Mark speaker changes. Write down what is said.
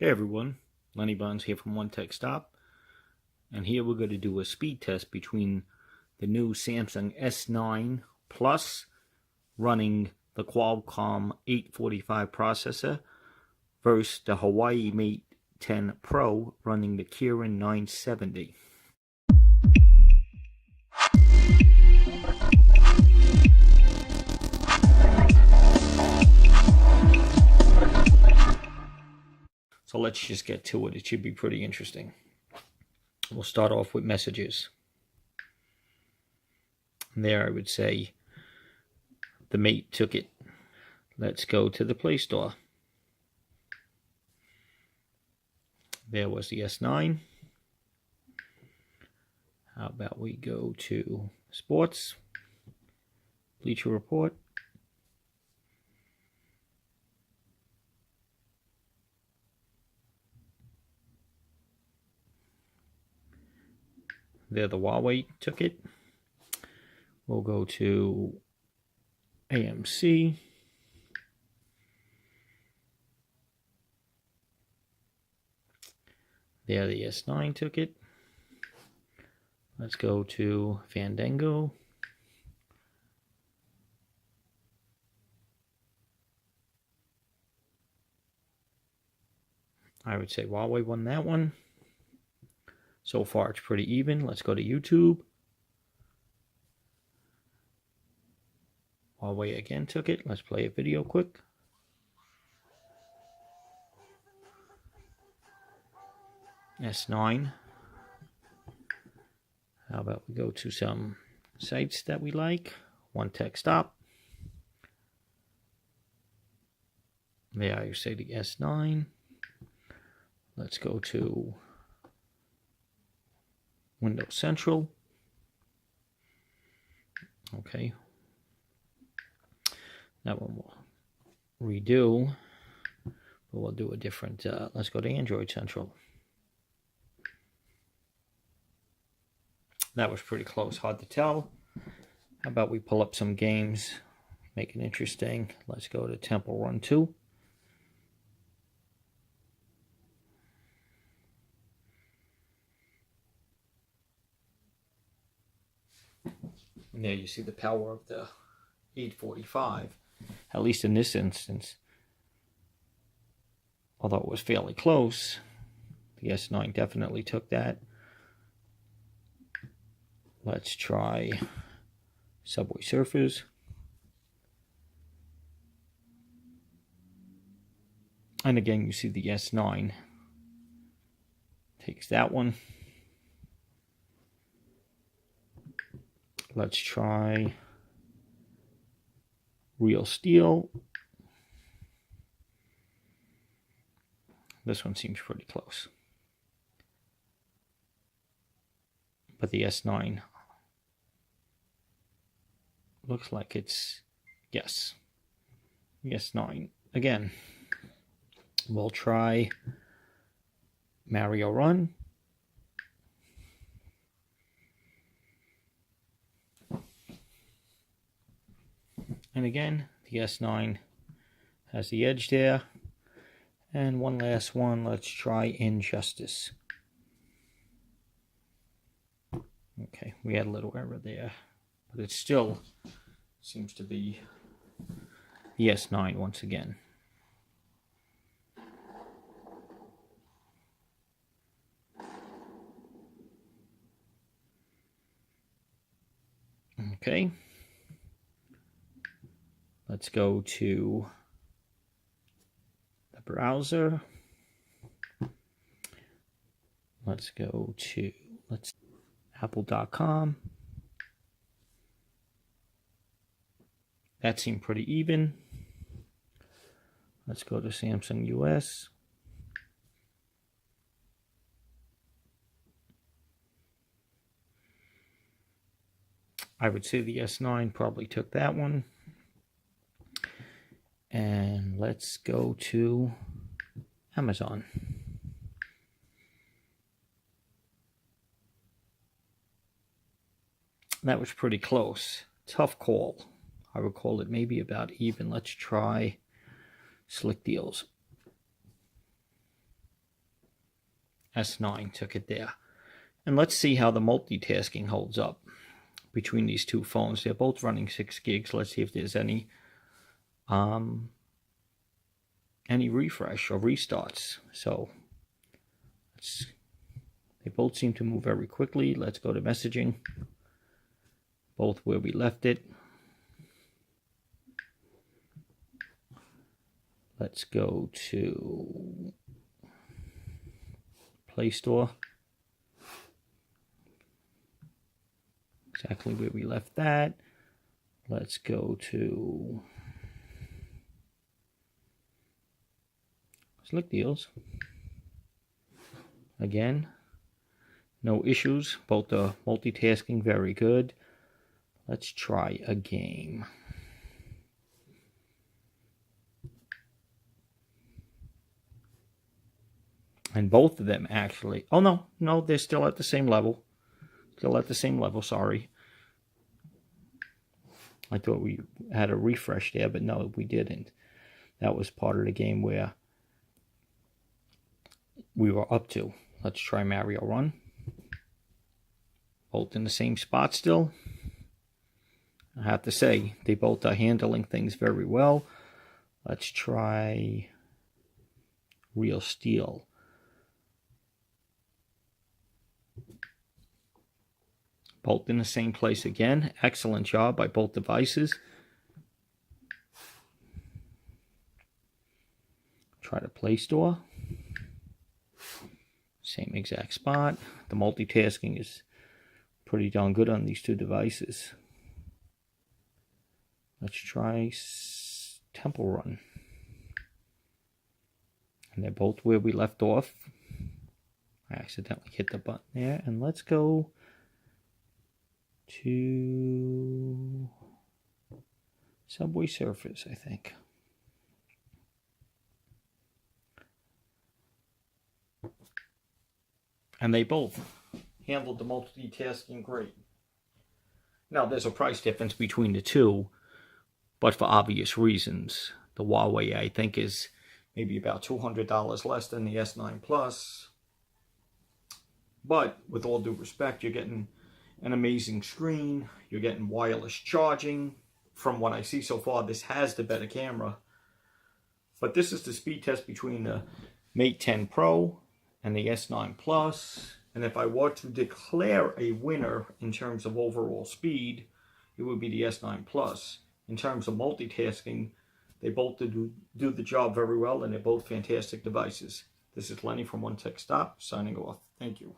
Speaker 1: Hey everyone, Lenny here from One Tech Stop, and here we're going to do a speed test between the new Samsung S9 Plus running the Qualcomm 845 processor versus the Huawei Mate 10 Pro running the Kirin 970. So let's just get to it. It should be pretty interesting. We'll start off with messages. And there I would say the Mate took it. Let's go to the Play Store. There was the S9. How about we go to Sports, Bleacher Report. There the Huawei took it. We'll go to AMC. There the S9 took it. Let's go to Fandango. I would say Huawei won that one. So far it's pretty even. Let's go to YouTube. Huawei again took it. Let's play a video quick. S9. How about we go to some sites that we like. One Tech Stop. There I say the S9. Let's go to Windows Central. Okay. That one we'll redo, but we'll do a different, let's go to Android Central. That was pretty close, hard to tell. How about we pull up some games, make it interesting. Let's go to Temple Run 2. And there you see the power of the 845, at least in this instance. Although it was fairly close, the S9 definitely took that. Let's try Subway Surfers. And again, you see the S9 takes that one. Let's try Real Steel. This one seems pretty close. But the S9 looks like it's, yes, the S9. Again, we'll try Mario Run. And again, the S9 has the edge there. And one last one, let's try Injustice. Okay, we had a little error there, but it still seems to be the S9 once again. Okay. Let's go to the browser. Let's go to apple.com. That seemed pretty even. Let's go to Samsung US. I would say the S9 probably took that one. And let's go to Amazon. That was pretty close. Tough call. I would call it maybe about even. Let's try Slick Deals. S9 took it there. And let's see how the multitasking holds up between these two phones. They're both running 6 gigs. Let's see if there's any refresh or restarts. So they both seem to move very quickly. Let's go to messaging. Both where we left it. Let's go to Play Store. Exactly where we left that. Let's go to Slick Deals. Again, no issues. Both are multitasking very good. Let's try a game. And both of them actually, oh no, they're still at the same level. Still at the same level, sorry. I thought we had a refresh there, but no, we didn't. That was part of the game where we were up to. Let's try Mario Run. Both in the same spot still. I have to say, they both are handling things very well. Let's try Real Steel. Both in the same place again. Excellent job by both devices. Try the Play Store. Same exact spot. The multitasking is pretty darn good on these two devices. Let's try Temple Run. And they're both where we left off. I accidentally hit the button there. And let's go to Subway Surfers, I think. And they both handled the multitasking great. Now, there's a price difference between the two, but for obvious reasons. The Huawei, I think, is maybe about $200 less than the S9 Plus. But with all due respect, you're getting an amazing screen. You're getting wireless charging. From what I see so far, this has the better camera. But this is the speed test between the Mate 10 Pro and the S9 Plus. And if I were to declare a winner in terms of overall speed, it would be the S9 Plus. In terms of multitasking, they both do the job very well, and they're both fantastic devices. This is Lenny from One Tech Stop, signing off. Thank you.